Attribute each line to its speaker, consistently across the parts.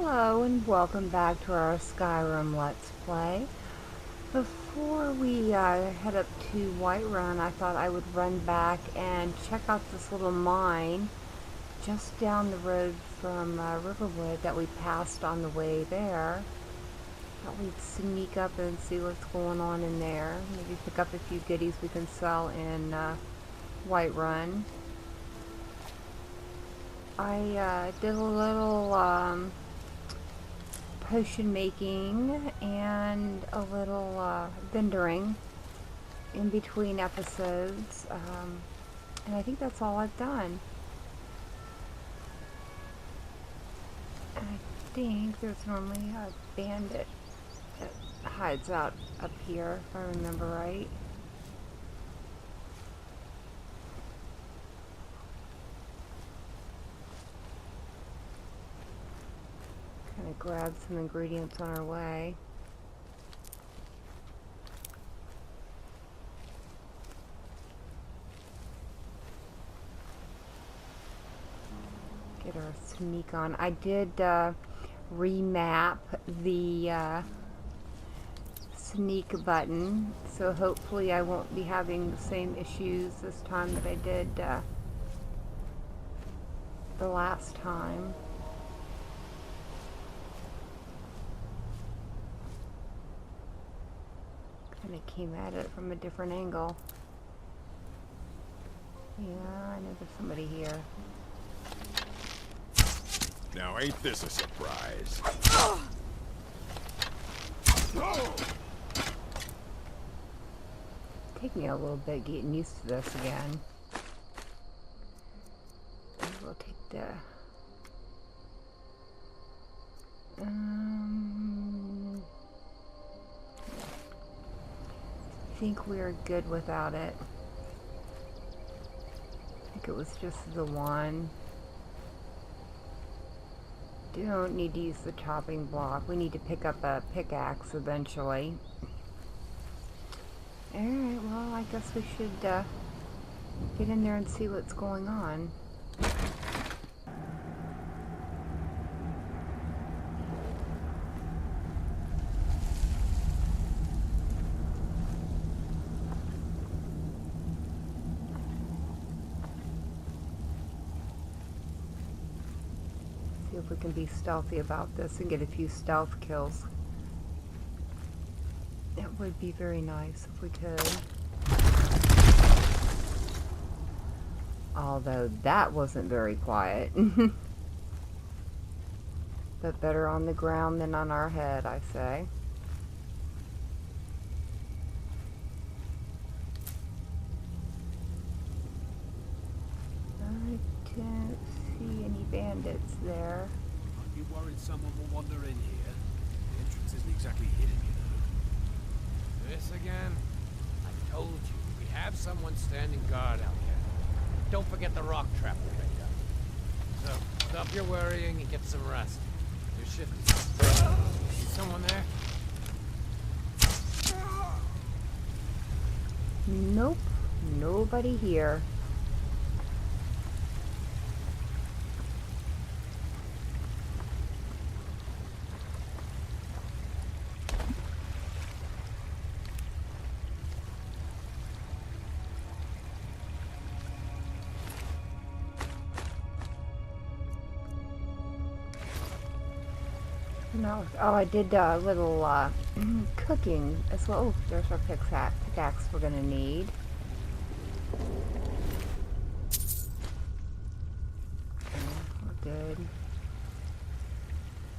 Speaker 1: Hello and welcome back to our Skyrim Let's Play. Before we head up to Whiterun, I thought I would run back and check out this little mine just down the road from Riverwood that we passed on the way there. Thought we'd sneak up and see what's going on in there. Maybe pick up a few goodies we can sell in Whiterun. I did a little potion making and a little vendoring in between episodes, and I think that's all I've done. I think there's normally a bandit that hides out up here, if I remember right. Kind of grab some ingredients on our way. Get our sneak on. I did remap the sneak button, so hopefully I won't be having the same issues this time that I did the last time. Kind of came at it from a different angle. Yeah, I know there's somebody here.
Speaker 2: Now ain't this a surprise?
Speaker 1: Take me a little bit getting used to this again. We'll take the I think we're good without it. I think it was just the one. Don't need to use the chopping block. We need to pick up a pickaxe eventually. Alright, well, I guess we should get in there and see what's going on. See if we can be stealthy about this and get a few stealth kills. It would be very nice if we could. Although that wasn't very quiet. But better on the ground than on our head, I say. I don't see any bandits there.
Speaker 3: I'd be worried someone will wander in here. The entrance isn't exactly hidden, you know. This again? I told you, we have someone standing guard out here. Don't forget the rock trap we picked up. So, stop your worrying and get some rest. Your shift is... See someone there?
Speaker 1: Nope, nobody here. No. Oh, I did a little cooking as well. Oh, there's our pickaxe we're gonna need. Okay, we're good.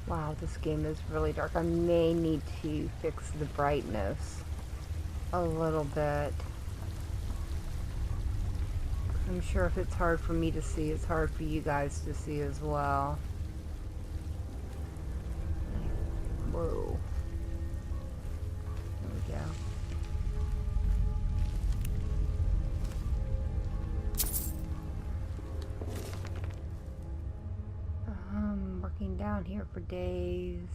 Speaker 1: Wow, this game is really dark. I may need to fix the brightness a little bit. I'm sure if it's hard for me to see, it's hard for you guys to see as well. Whoa. There we go. Working down here for days.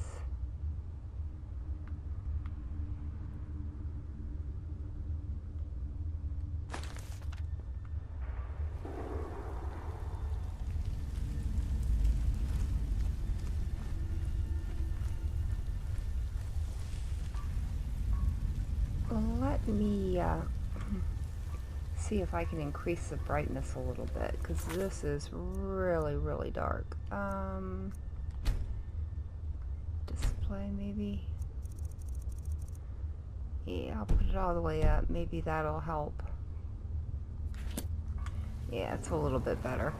Speaker 1: let me see if I can increase the brightness a little bit, because this is really, really dark. Display maybe? Yeah, I'll put it all the way up. Maybe that'll help. Yeah, it's a little bit better.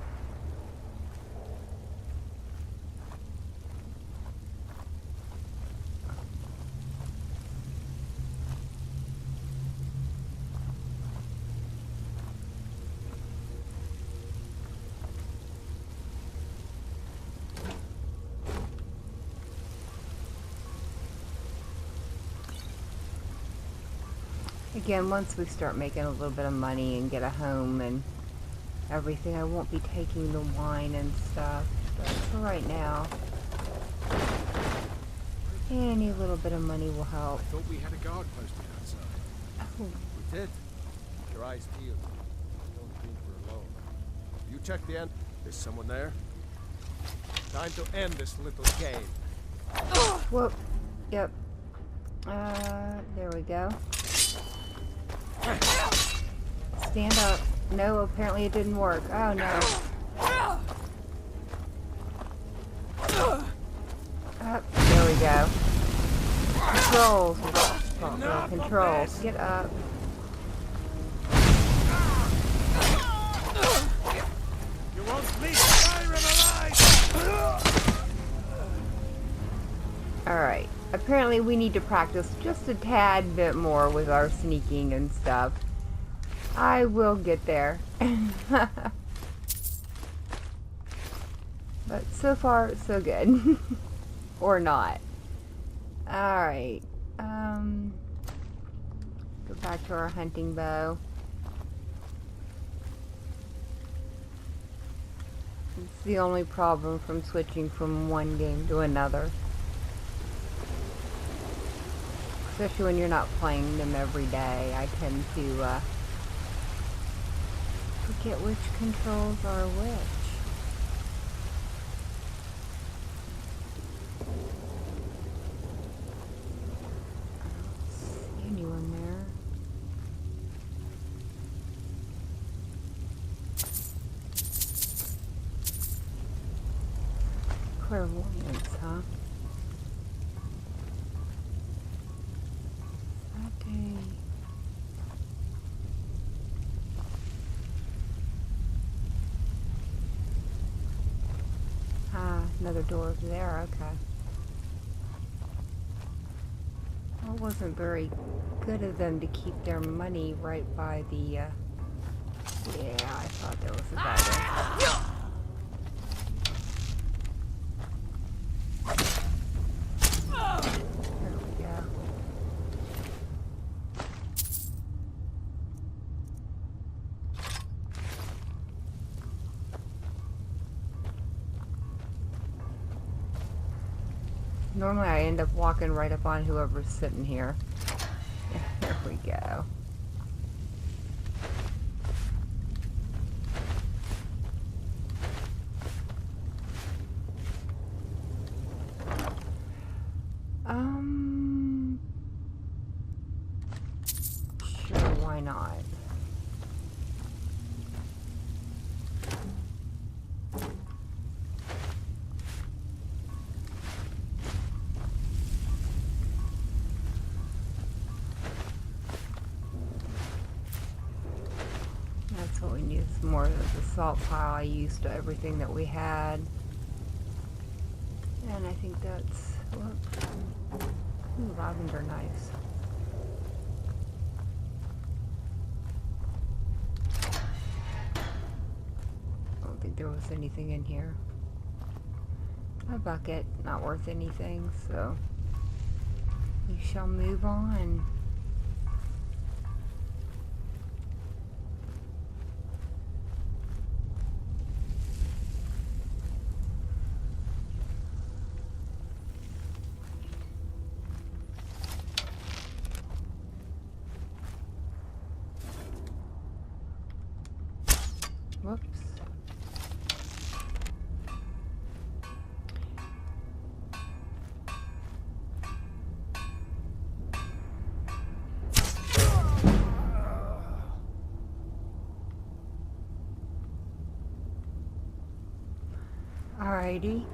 Speaker 1: Again, once we start making a little bit of money and get a home and everything, I won't be taking the wine and stuff. But for right now, any little bit of money will help.
Speaker 3: I thought we had a guard posted outside.
Speaker 1: Oh,
Speaker 3: We did. Keep your eyes peeled. Don't think we're alone. You check the end. There's someone there. Time to end this little game.
Speaker 1: whoop. Yep. There we go. Stand up. No, apparently it didn't work. Oh no. There we go. Controls. Controls. Get up.
Speaker 3: You won't leave Skyrim alive!
Speaker 1: Alright. Apparently we need to practice just a tad bit more with our sneaking and stuff. I will get there. But so far, so good. Or not. Alright. Go back to our hunting bow. It's the only problem from switching from one game to another. Especially when you're not playing them every day. I tend to forget which controls are which. I don't see anyone there. Clairvoyance, huh? Another door over there, okay. Well, it wasn't very good of them to keep their money right by the, yeah, I thought there was a guy there. There we go. Normally I end up walking right up on whoever's sitting here. There we go. Sure, why not? That's what we need, is more of the salt pile. I used everything that we had. And I think that's, whoops. Ooh, lavender, nice. I don't think there was anything in here. A bucket, not worth anything, so we shall move on. Whoops. Alrighty.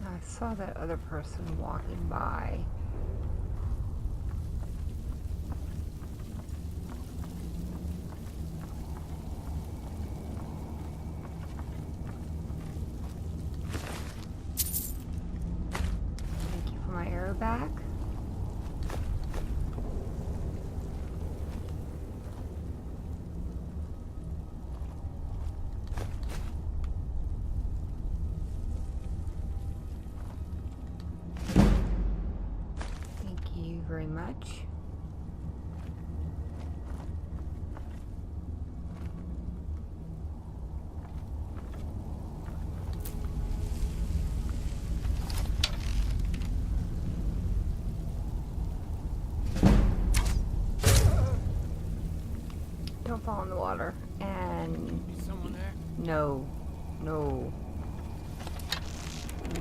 Speaker 1: I saw that other person walking by. Thank you for my arrow back. Very much. Don't fall in the water. And
Speaker 3: Is someone there?
Speaker 1: no, no,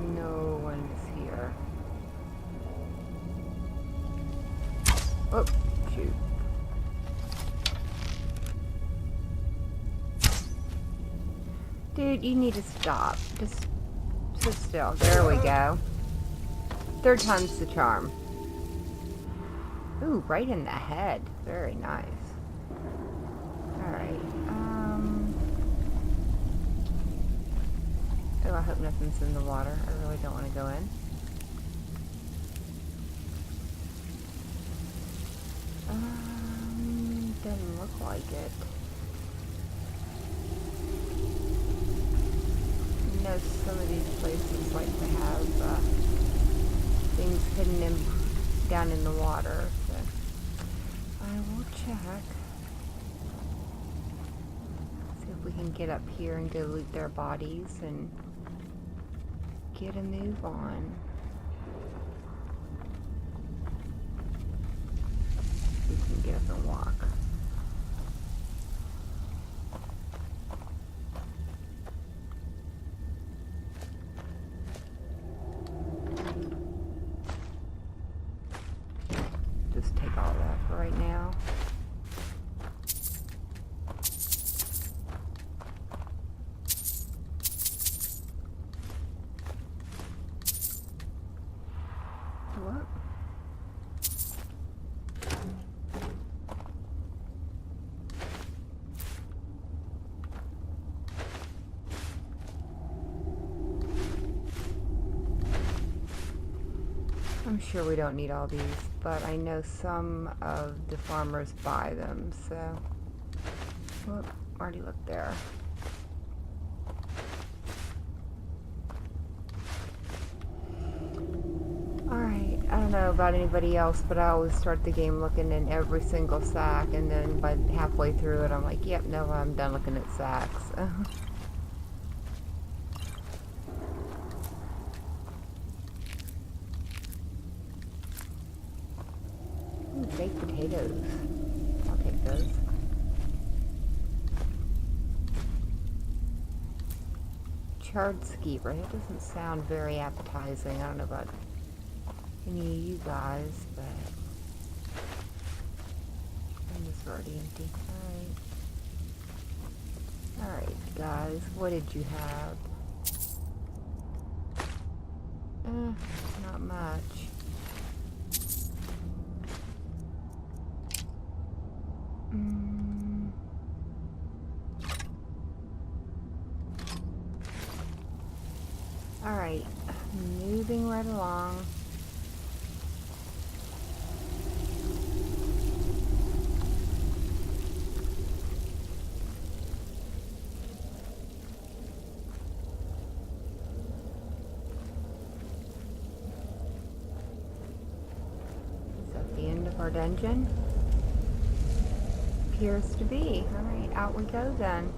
Speaker 1: no one's here. Oh, shoot. Dude, you need to stop. Just sit still. There we go. Third time's the charm. Ooh, right in the head. Very nice. Alright, oh, I hope nothing's in the water. I really don't want to go in. Doesn't look like it. You know, some of these places like to have things hidden down in the water, so I will check. See if we can get up here and go loot their bodies and get a move on. We can get up and walk. Just take all that for right now. What? I'm sure we don't need all these, but I know some of the farmers buy them, so... Whoop, already looked there. Alright, I don't know about anybody else, but I always start the game looking in every single sack, and then by halfway through it I'm like, yep, no, I'm done looking at sacks. Ooh, baked potatoes. I'll take those. Charred skeever. That doesn't sound very appetizing. I don't know about any of you guys, but and this is already empty. Alright, guys, what did you have? Not much. Alright, moving right along. Is that the end of our dungeon? Appears to be. Alright, out we go then.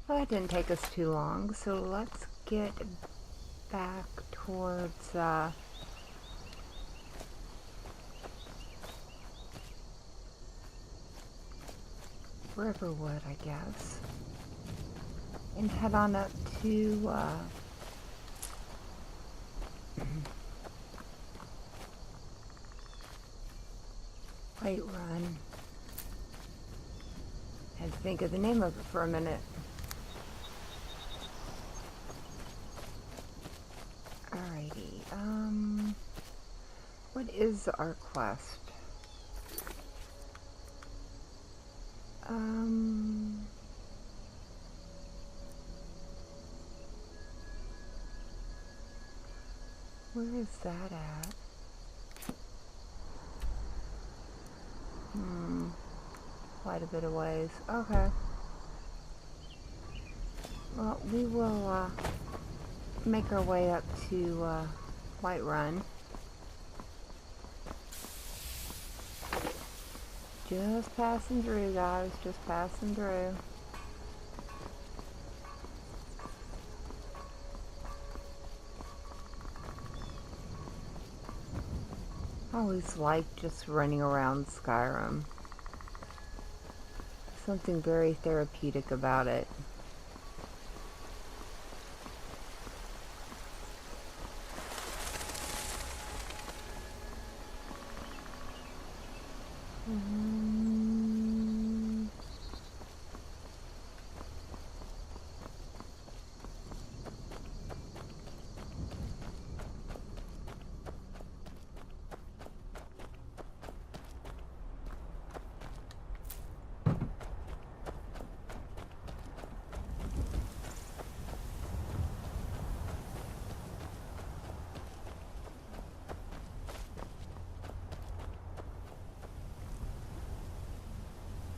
Speaker 1: Well, that didn't take us too long, so let's get back towards Riverwood, I guess, and head on up to Whiterun. Had to think of the name of it for a minute. Alrighty, what is our quest? Where is that at? Quite a bit of ways. Okay. Well, we will, make our way up to, Whiterun. Just passing through, guys. Just passing through. I always like just running around Skyrim. Something very therapeutic about it.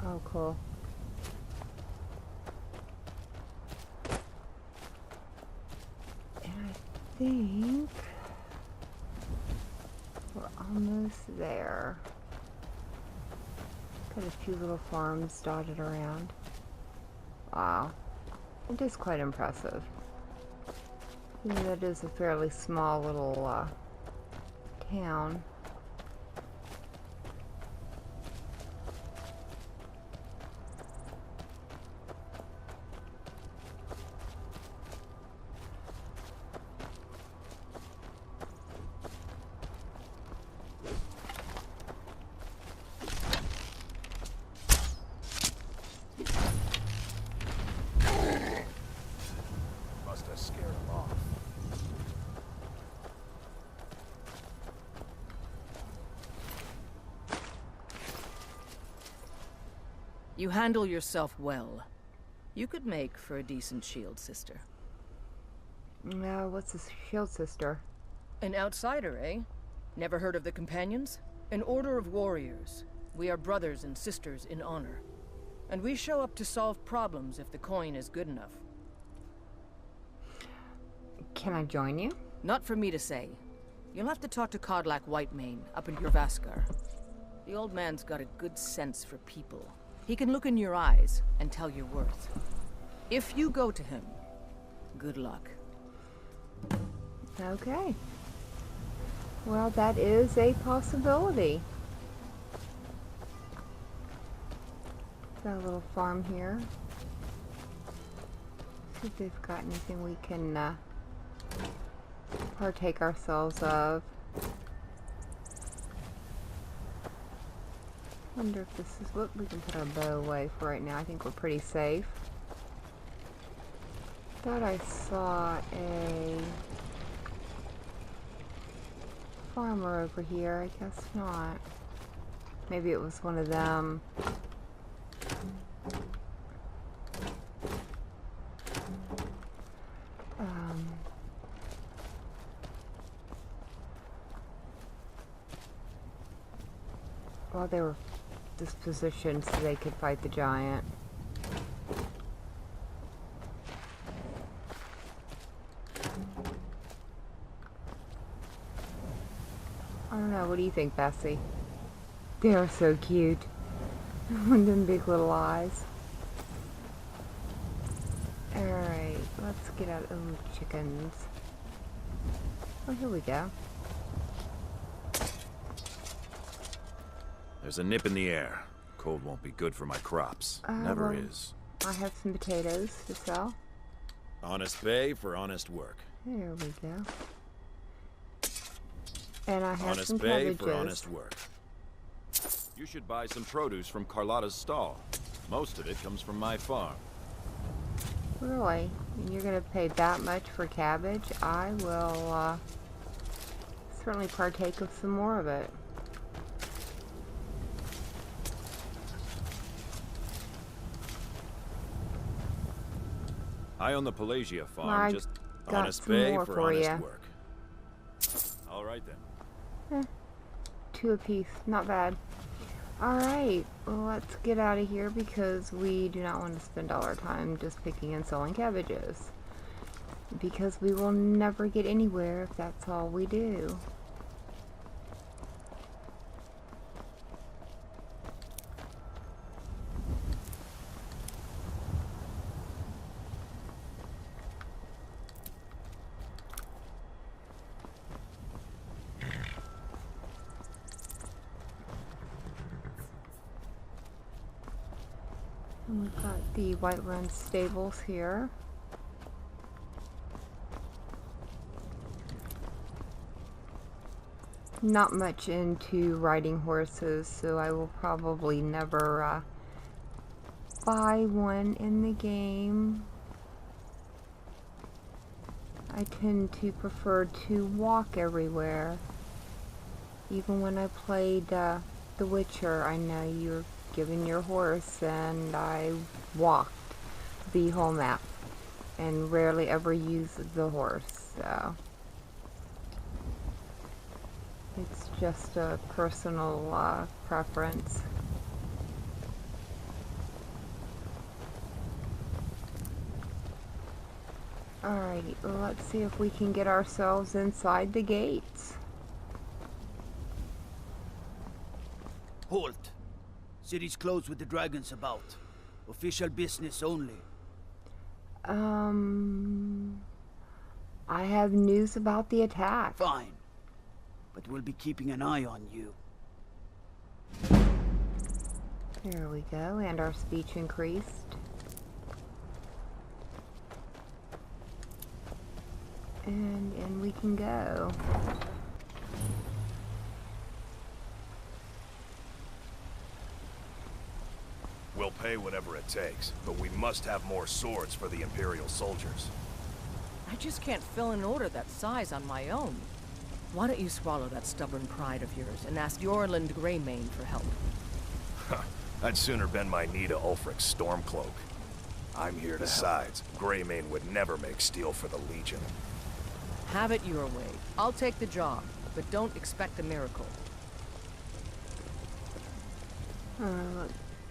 Speaker 1: Oh, cool. And I think we're almost there. Got a few little farms dotted around. Wow. It is quite impressive. Even though it is a fairly small little town.
Speaker 4: You handle yourself well. You could make for a decent shield sister.
Speaker 1: Now, what's a shield sister?
Speaker 4: An outsider, eh? Never heard of the Companions? An order of warriors. We are brothers and sisters in honor. And we show up to solve problems if the coin is good enough.
Speaker 1: Can I join you?
Speaker 4: Not for me to say. You'll have to talk to Codlac Whitemane up in Jorvaskar. The old man's got a good sense for people. He can look in your eyes and tell your worth. If you go to him, good luck.
Speaker 1: Okay. Well, that is a possibility. Got a little farm here. See if they've got anything we can partake ourselves of. Wonder if this is what we can put our bow away for right now. I think we're pretty safe. Thought I saw a farmer over here. I guess not. Maybe it was one of them. Well, they were dispositioned so they could fight the giant. I don't know, what do you think, Bessie? They are so cute. With them big little eyes. Alright, let's get out. Oh, chickens. Oh, here we go.
Speaker 2: There's a nip in the air. Cold won't be good for my crops. Never
Speaker 1: well,
Speaker 2: is.
Speaker 1: I have some potatoes to sell.
Speaker 2: Honest pay for honest work.
Speaker 1: There we go. And I have
Speaker 2: Honest
Speaker 1: some
Speaker 2: pay
Speaker 1: cabbages.
Speaker 2: for honest work. You should buy some produce from Carlotta's stall. Most of it comes from my farm.
Speaker 1: Really? And you're gonna pay that much for cabbage? I will, certainly partake of some more of it.
Speaker 2: I own the Pelagia farm,
Speaker 1: I
Speaker 2: just
Speaker 1: got
Speaker 2: honest
Speaker 1: some
Speaker 2: pay
Speaker 1: more
Speaker 2: for
Speaker 1: for
Speaker 2: honest
Speaker 1: ya.
Speaker 2: work. All right then.
Speaker 1: 2 apiece, not bad. Alright, well, let's get out of here because we do not want to spend all our time just picking and selling cabbages. Because we will never get anywhere if that's all we do. And we've got the Whiterun stables here. Not much into riding horses, so I will probably never buy one in the game. I tend to prefer to walk everywhere. Even when I played The Witcher, I know you're given your horse, and I walked the whole map and rarely ever used the horse, so it's just a personal preference. Alright, let's see if we can get ourselves inside the gates.
Speaker 5: Halt! City's closed with the dragons about. Official business only.
Speaker 1: I have news about the attack.
Speaker 5: Fine. But we'll be keeping an eye on you.
Speaker 1: There we go, and our speech increased. And in we can go.
Speaker 6: We'll pay whatever it takes, but we must have more swords for the Imperial soldiers.
Speaker 4: I just can't fill an order that size on my own. Why don't you swallow that stubborn pride of yours and ask Yorland Greymane for help?
Speaker 6: I'd sooner bend my knee to Ulfric's Stormcloak. I'm here to Besides, Greymane would never make steel for the Legion.
Speaker 4: Have it your way. I'll take the job, but don't expect a miracle.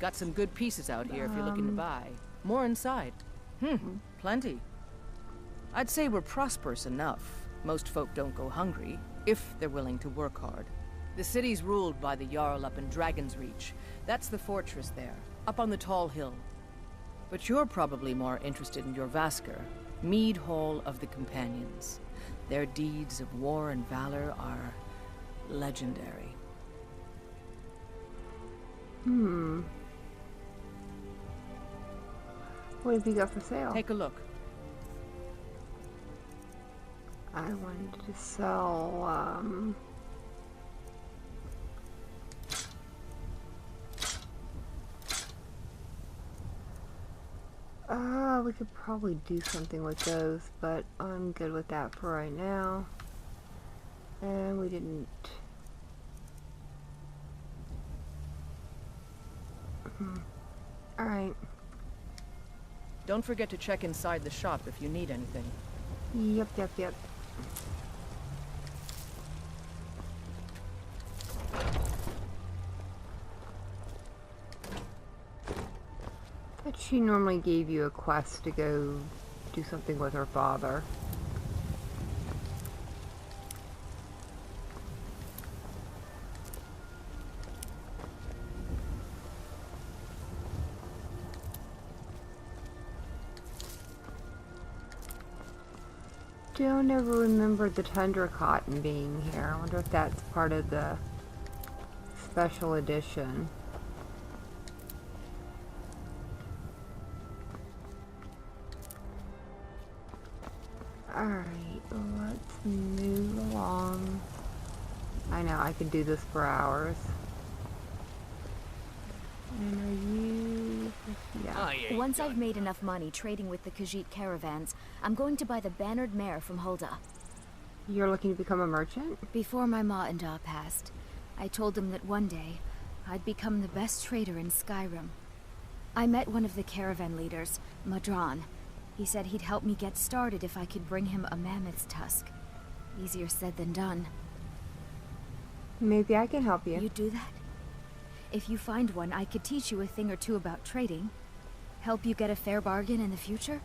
Speaker 4: Got some good pieces out here if you're looking to buy. More inside. Plenty. I'd say we're prosperous enough. Most folk don't go hungry, if they're willing to work hard. The city's ruled by the Jarl up in Dragon's Reach. That's the fortress there, up on the tall hill. But you're probably more interested in your Vasker, Mead Hall of the Companions. Their deeds of war and valor are legendary.
Speaker 1: What have you got for sale?
Speaker 4: Take a look.
Speaker 1: I wanted to sell, we could probably do something with those, but I'm good with that for right now. And we didn't. Alright.
Speaker 4: Don't forget to check inside the shop if you need anything.
Speaker 1: Yep. But she normally gave you a quest to go do something with her father. Don't ever remember the Tundra Cotton being here. I wonder if that's part of the special edition. Alright, let's move along. I know, I could do this for hours. And are you... Yeah.
Speaker 3: I ain't
Speaker 7: Once
Speaker 3: done.
Speaker 7: I've made enough money trading with the Khajiit caravans, I'm going to buy the bannered mare from Hulda.
Speaker 1: You're looking to become a merchant?
Speaker 7: Before my ma and Da passed, I told them that one day, I'd become the best trader in Skyrim. I met one of the caravan leaders, Madran. He said he'd help me get started if I could bring him a mammoth's tusk. Easier said than done.
Speaker 1: Maybe I can help you.
Speaker 7: You'd do that? If you find one, I could teach you a thing or two about trading. Help you get a fair bargain in the future?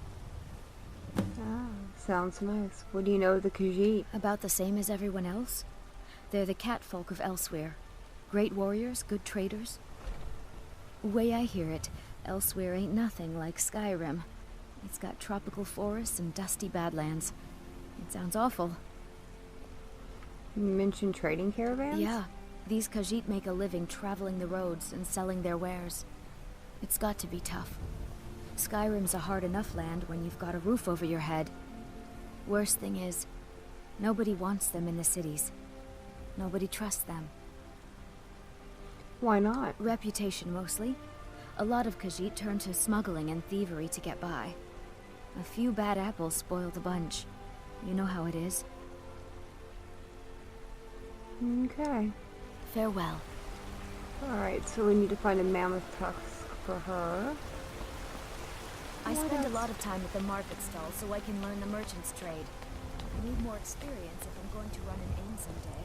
Speaker 1: Ah, sounds nice. What do you know of the Khajiit?
Speaker 7: About the same as everyone else. They're the catfolk of Elsewhere. Great warriors, good traders. Way I hear it, Elsewhere ain't nothing like Skyrim. It's got tropical forests and dusty badlands. It sounds awful.
Speaker 1: You mentioned trading caravans?
Speaker 7: Yeah, these Khajiit make a living traveling the roads and selling their wares. It's got to be tough. Skyrim's a hard enough land when you've got a roof over your head. Worst thing is, nobody wants them in the cities. Nobody trusts them.
Speaker 1: Why not?
Speaker 7: Reputation, mostly. A lot of Khajiit turn to smuggling and thievery to get by. A few bad apples spoil the bunch. You know how it is.
Speaker 1: Okay.
Speaker 7: Farewell.
Speaker 1: Alright, so we need to find a mammoth tusk for her.
Speaker 7: I
Speaker 1: What
Speaker 7: spend a
Speaker 1: else?
Speaker 7: lot of time at the market stall so I can learn the merchant's trade. I need more experience if I'm going to run an inn someday.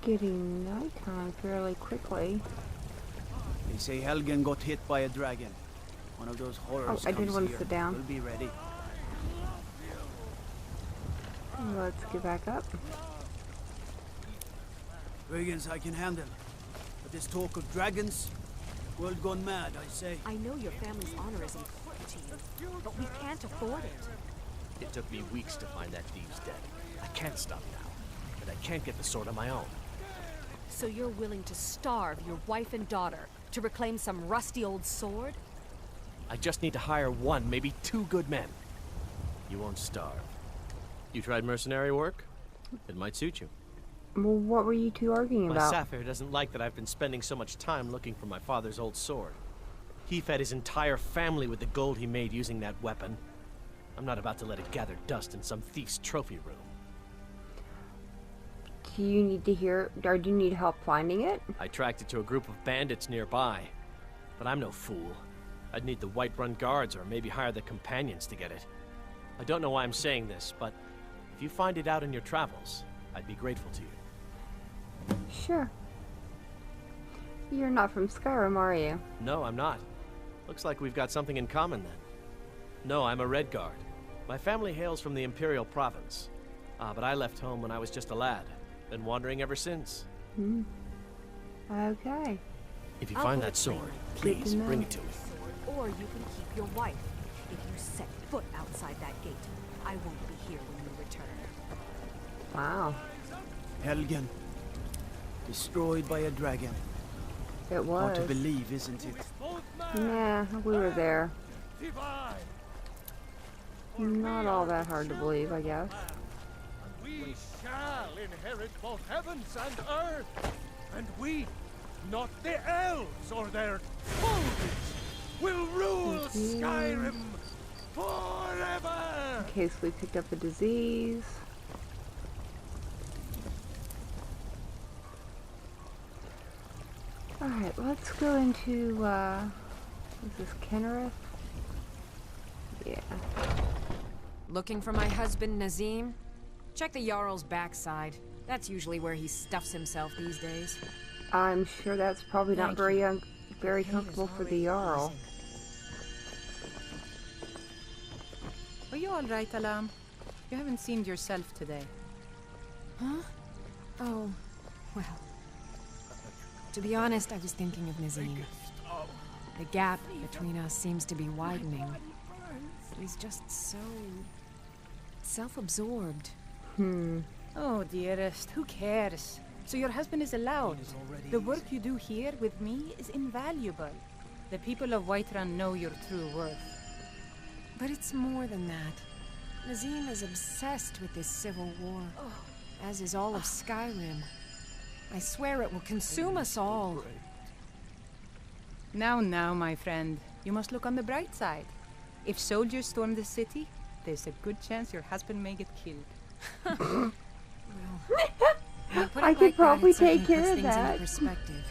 Speaker 1: Getting nighttime fairly quickly.
Speaker 5: They say Helgen got hit by a dragon. One of those horrors.
Speaker 1: Oh, I did
Speaker 5: comes
Speaker 1: want to
Speaker 5: here.
Speaker 1: sit down.
Speaker 5: We'll be ready.
Speaker 1: Let's get back up.
Speaker 5: Brigands I can handle. But this talk of dragons, world gone mad, I say.
Speaker 8: I know your family's honor is important to you, but we can't afford it.
Speaker 3: It took me weeks to find that thieves dead. I can't stop now, and I can't get the sword on my own.
Speaker 8: So you're willing to starve your wife and daughter to reclaim some rusty old sword?
Speaker 3: I just need to hire one, maybe two good men. You won't starve. You tried mercenary work? It might suit you.
Speaker 1: Well, what were you two arguing
Speaker 3: My
Speaker 1: about?
Speaker 3: Sapphire doesn't like that I've been spending so much time looking for my father's old sword. He fed his entire family with the gold he made using that weapon. I'm not about to let it gather dust in some thief's trophy room.
Speaker 1: Do you need to hear, or do you need help finding it?
Speaker 3: I tracked it to a group of bandits nearby. But I'm no fool. I'd need the Whiterun guards or maybe hire the companions to get it. I don't know why I'm saying this, but if you find it out in your travels, I'd be grateful to you.
Speaker 1: Sure. You're not from Skyrim, are you?
Speaker 3: No, I'm not. Looks like we've got something in common then. No, I'm a Red Guard. My family hails from the Imperial Province. But I left home when I was just a lad. Been wandering ever since.
Speaker 1: Okay.
Speaker 3: If you
Speaker 8: I'll
Speaker 3: find
Speaker 8: put
Speaker 3: that
Speaker 8: it
Speaker 3: sword,
Speaker 1: Good
Speaker 3: please
Speaker 1: to know.
Speaker 3: bring it to me.
Speaker 8: Or you can keep your wife. If you set foot outside that gate, I won't be here when you return.
Speaker 1: Wow.
Speaker 5: Helgen. Destroyed by a dragon.
Speaker 1: It
Speaker 5: Hard
Speaker 1: was.
Speaker 5: to believe, isn't it?
Speaker 1: Nah, we were there. Not all that hard to believe, I guess.
Speaker 9: We shall inherit both heavens and earth, and we, not the elves or their foes, will rule Skyrim forever!
Speaker 1: In case we picked up a disease. Alright, let's go into, is this Kennereth? Yeah.
Speaker 10: Looking for my husband, Nazim? Check the Jarl's backside. That's usually where he stuffs himself these days.
Speaker 1: I'm sure that's probably not
Speaker 7: Thank
Speaker 1: very
Speaker 7: you.
Speaker 1: very comfortable for the Jarl.
Speaker 11: Are you all right, Alam? You haven't seemed yourself today.
Speaker 10: Huh? Oh, well. To be honest, I was thinking of Nazim. The gap between us seems to be widening. He's just so self-absorbed.
Speaker 11: Oh, dearest, who cares? So your husband is allowed. The work you do here with me is invaluable. The people of Whiterun know your true worth.
Speaker 10: But it's more than that. Nazim is obsessed with this civil war, as is all of Skyrim. I swear it will consume us all.
Speaker 11: Now, my friend. You must look on the bright side. If soldiers storm the city, there's a good chance your husband may get killed.
Speaker 1: I could probably take care of that.
Speaker 10: Perspective.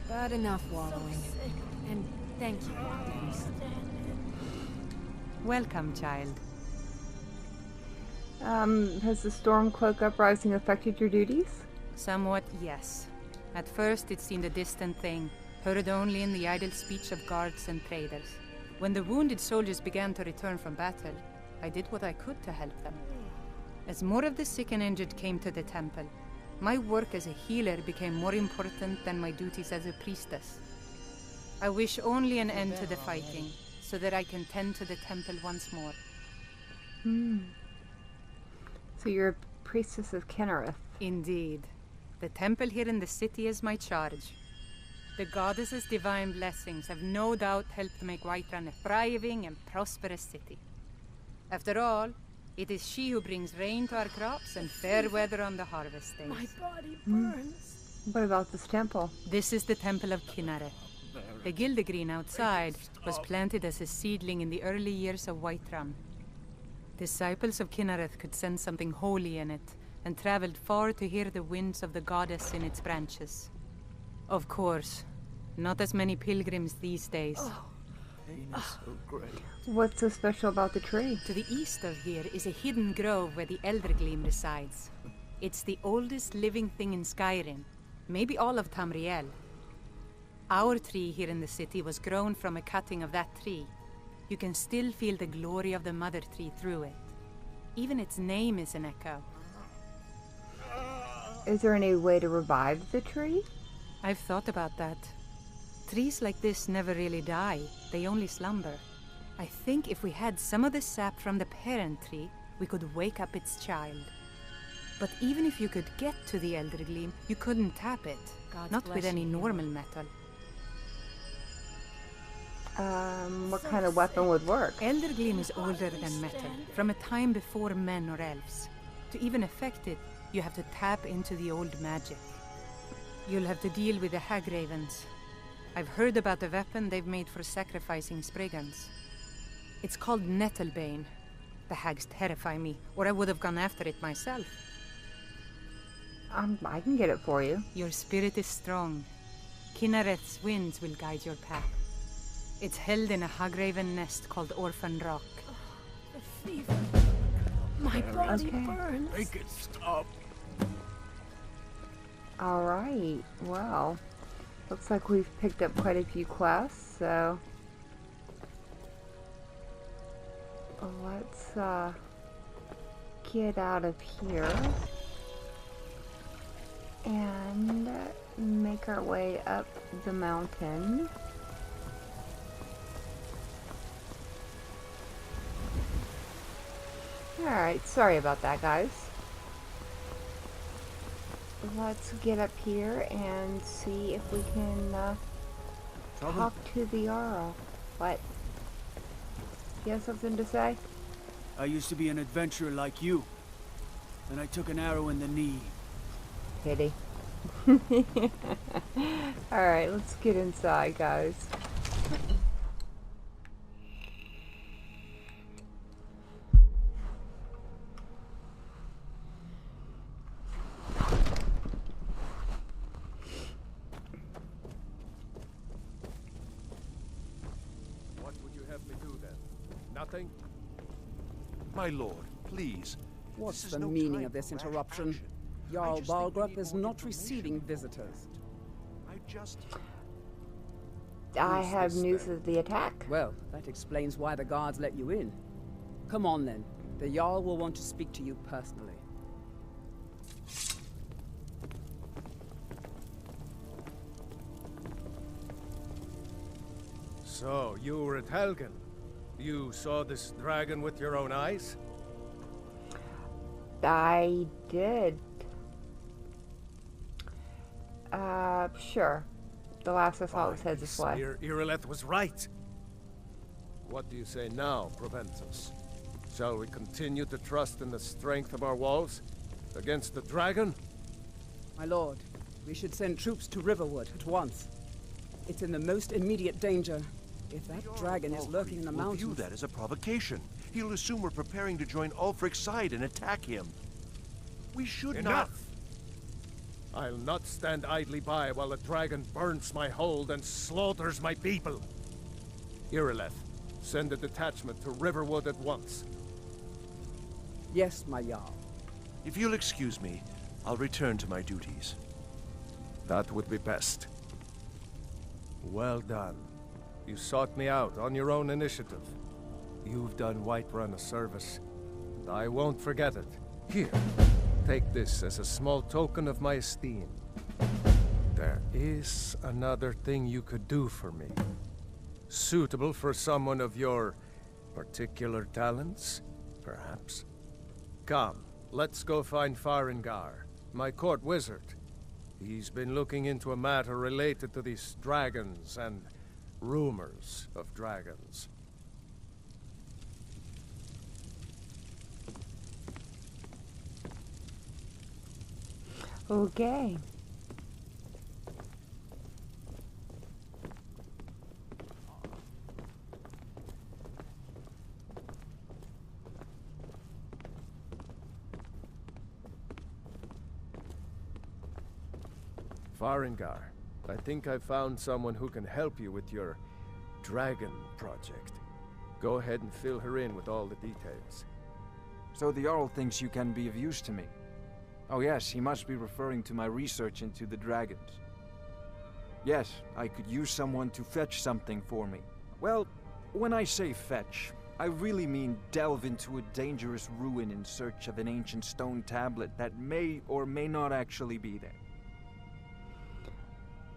Speaker 10: But enough wallowing. And thank you, Wildlings.
Speaker 11: Welcome, child.
Speaker 1: Has the Stormcloak uprising affected your duties?
Speaker 11: Somewhat, yes. At first it seemed a distant thing, heard only in the idle speech of guards and traders. When the wounded soldiers began to return from battle, I did what I could to help them. As more of the sick and injured came to the temple, my work as a healer became more important than my duties as a priestess. I wish only an end to the fighting, so that I can tend to the temple once more.
Speaker 1: So you're a priestess of Kinnereth.
Speaker 11: Indeed. The temple here in the city is my charge. The goddess's divine blessings have no doubt helped make Whiterun a thriving and prosperous city. After all, it is she who brings rain to our crops and fair weather on the harvest days.
Speaker 8: My body burns.
Speaker 1: What about this temple?
Speaker 11: This is the Temple of Kinnereth. The Gildegreen outside was planted as a seedling in the early years of Whiterun. Disciples of Kinnereth could sense something holy in it, and traveled far to hear the winds of the goddess in its branches. Of course, not as many pilgrims these days.
Speaker 1: What's so special about the tree?
Speaker 11: To the east of here is a hidden grove where the Eldergleam resides. It's the oldest living thing in Skyrim, maybe all of Tamriel. Our tree here in the city was grown from a cutting of that tree. You can still feel the glory of the mother tree through it. Even its name is an echo.
Speaker 1: Is there any way to revive the tree?
Speaker 11: I've thought about that. Trees like this never really die, they only slumber. I think if we had some of the sap from the parent tree, we could wake up its child. But even if you could get to the Eldergleam, you couldn't tap it. Not with any normal metal.
Speaker 1: What kind of weapon would work?
Speaker 11: Eldergleam is older than metal, from a time before men or elves. To even affect it, you have to tap into the old magic. You'll have to deal with the hag ravens. I've heard about the weapon they've made for sacrificing Spriggans. It's called Nettlebane. The hags terrify me, or I would have gone after it myself.
Speaker 1: I can get it for you.
Speaker 11: Your spirit is strong. Kinnereth's winds will guide your path. It's held in a hagraven nest called Orphan Rock.
Speaker 8: The fever. My body burns.
Speaker 9: Make it stop.
Speaker 1: Alright, well, looks like we've picked up quite a few quests, so let's get out of here and make our way up the mountain. Alright, sorry about that, guys. Let's get up here and see if we can talk to the Jarl. What? You have something to say?
Speaker 5: I used to be an adventurer like you. Then I took an arrow in the knee.
Speaker 1: Pity. Alright, let's get inside, guys.
Speaker 9: Nothing?
Speaker 12: My lord, please.
Speaker 13: What's the meaning of this interruption? Jarl Balgrup is not receiving visitors.
Speaker 1: I have news of the attack.
Speaker 13: Well, that explains why the guards let you in. Come on then. The Jarl will want to speak to you personally.
Speaker 9: So, you were at Helgen? You saw this dragon with your own eyes?
Speaker 1: I did. Sure. The last I saw was head this way.
Speaker 9: Irileth was right. What do you say now, Proventus? Shall we continue to trust in the strength of our walls? Against the dragon?
Speaker 13: My lord, We should send troops to Riverwood at once. It's in the most immediate danger. If that dragon is lurking in the
Speaker 12: We'll
Speaker 13: mountains...
Speaker 12: view that as a provocation. He'll assume we're preparing to join Ulfric's side and attack him. We should
Speaker 9: Enough! I'll not stand idly by while the dragon burns my hold and slaughters my people. Irileth, send a detachment to Riverwood at once.
Speaker 13: Yes, my Jarl.
Speaker 12: If you'll excuse me, I'll return to my duties.
Speaker 9: That would be best. Well done. You sought me out on your own initiative. You've done Whiterun a service, and I won't forget it. Here, take this as a small token of my esteem. There is another thing you could do for me. Suitable for someone of your particular talents, perhaps. Come, let's go find Farengar, my court wizard. He's been looking into a matter related to these dragons and rumors of dragons.
Speaker 1: Okay.
Speaker 9: Farengar, I think I've found someone who can help you with your dragon project. Go ahead and fill her in with all the details.
Speaker 14: So the Jarl thinks you can be of use to me. Oh yes, he must be referring to my research into the dragons. Yes, I could use someone to fetch something for me. Well, when I say fetch, I really mean delve into a dangerous ruin in search of an ancient stone tablet that may or may not actually be there.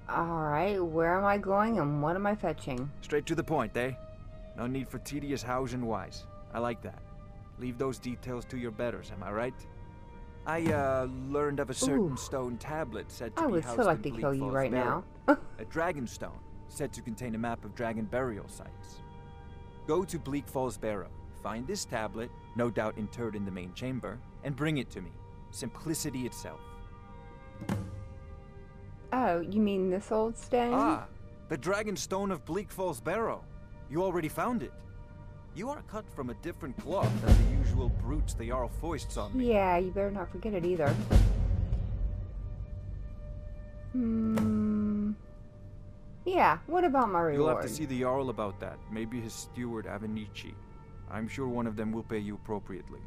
Speaker 1: Alright, where am I going and what am I fetching?
Speaker 14: Straight to the point, eh? No need for tedious hows and whys. I like that. Leave those details to your betters, am I right? I, learned of a certain stone tablet said to
Speaker 1: I
Speaker 14: be
Speaker 1: would
Speaker 14: housed
Speaker 1: still like
Speaker 14: in
Speaker 1: to
Speaker 14: Bleak
Speaker 1: kill you
Speaker 14: Falls
Speaker 1: right
Speaker 14: Barrow.
Speaker 1: now.
Speaker 14: A dragon stone, said to contain a map of dragon burial sites. Go to Bleak Falls Barrow, find this tablet, no doubt interred in the main chamber, and bring it to me. Simplicity itself.
Speaker 1: Oh, you mean this old stone?
Speaker 14: Ah, the dragon stone of Bleak Falls Barrow. You already found it. You are cut from a different cloth than the usual brutes the Jarl foists on me.
Speaker 1: Yeah, you better not forget it either. Yeah, what about my reward?
Speaker 14: You'll have to see the Jarl about that. Maybe his steward Avenici. I'm sure one of them will pay you appropriately.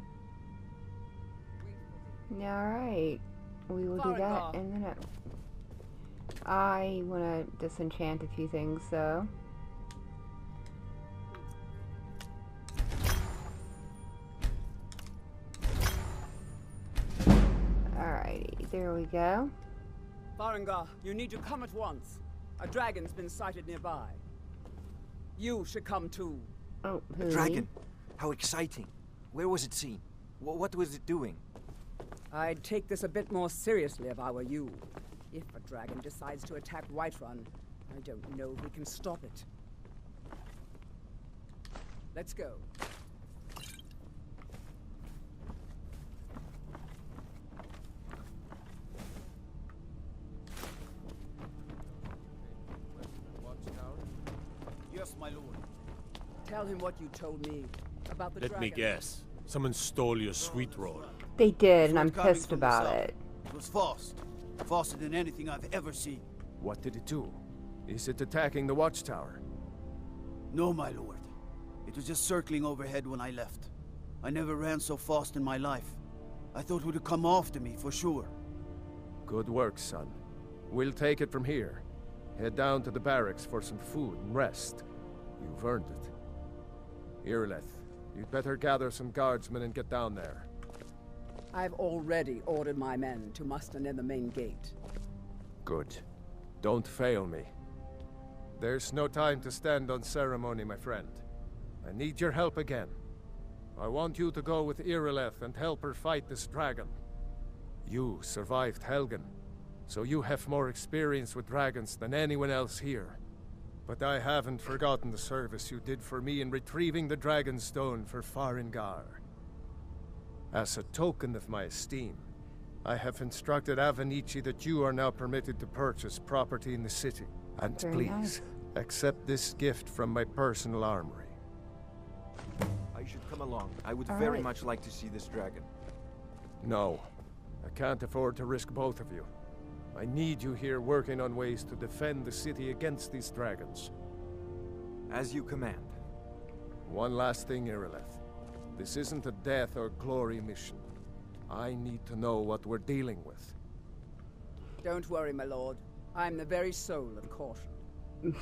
Speaker 1: Alright, we will do that in a minute. I want to disenchant a few things, though. Alrighty, there we go.
Speaker 13: Farengar, you need to come at once. A dragon's been sighted nearby. You should come too.
Speaker 1: Oh,
Speaker 14: A dragon? How exciting. Where was it seen? What was it doing?
Speaker 13: I'd take this a bit more seriously if I were you. If a dragon decides to attack Whiterun, I don't know if we can stop it. Let's go.
Speaker 5: Yes, my lord.
Speaker 13: Tell him what you told me about the dragon.
Speaker 3: Let me guess. Someone stole your sweet roll.
Speaker 1: They did, and I'm
Speaker 5: Coming
Speaker 1: pissed
Speaker 5: from the
Speaker 1: about
Speaker 5: south.
Speaker 1: it.
Speaker 5: It was fast. Faster than anything I've ever seen.
Speaker 9: What did it do? Is it attacking the watchtower?
Speaker 5: No, my lord. It was just circling overhead when I left. I never ran so fast in my life. I thought it would come after me, for sure.
Speaker 9: Good work, son. We'll take it from here. Head down to the barracks for some food and rest. You've earned it. Irileth, you'd better gather some guardsmen and get down there.
Speaker 13: I've already ordered my men to muster near the main gate.
Speaker 9: Good. Don't fail me. There's no time to stand on ceremony, my friend. I need your help again. I want you to go with Irileth and help her fight this dragon. You survived Helgen, so you have more experience with dragons than anyone else here. But I haven't forgotten the service you did for me in retrieving the dragon stone for Farengar. As a token of my esteem, I have instructed Avenici that you are now permitted to purchase property in the city. And
Speaker 1: Very
Speaker 9: please,
Speaker 1: nice.
Speaker 9: accept this gift from my personal armory.
Speaker 14: I should come along. I would
Speaker 1: All
Speaker 14: very
Speaker 1: right.
Speaker 14: much like to see this dragon.
Speaker 9: No, I can't afford to risk both of you. I need you here working on ways to defend the city against these dragons.
Speaker 14: As you command.
Speaker 9: One last thing, Irileth. This isn't a death or glory mission. I need to know what we're dealing with.
Speaker 13: Don't worry, my lord. I'm the very soul of caution.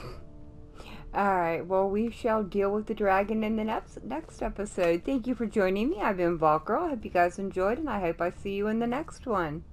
Speaker 1: Alright, well, we shall deal with the dragon in the next episode. Thank you for joining me. I've been Valkyr. I hope you guys enjoyed, and I hope I see you in the next one.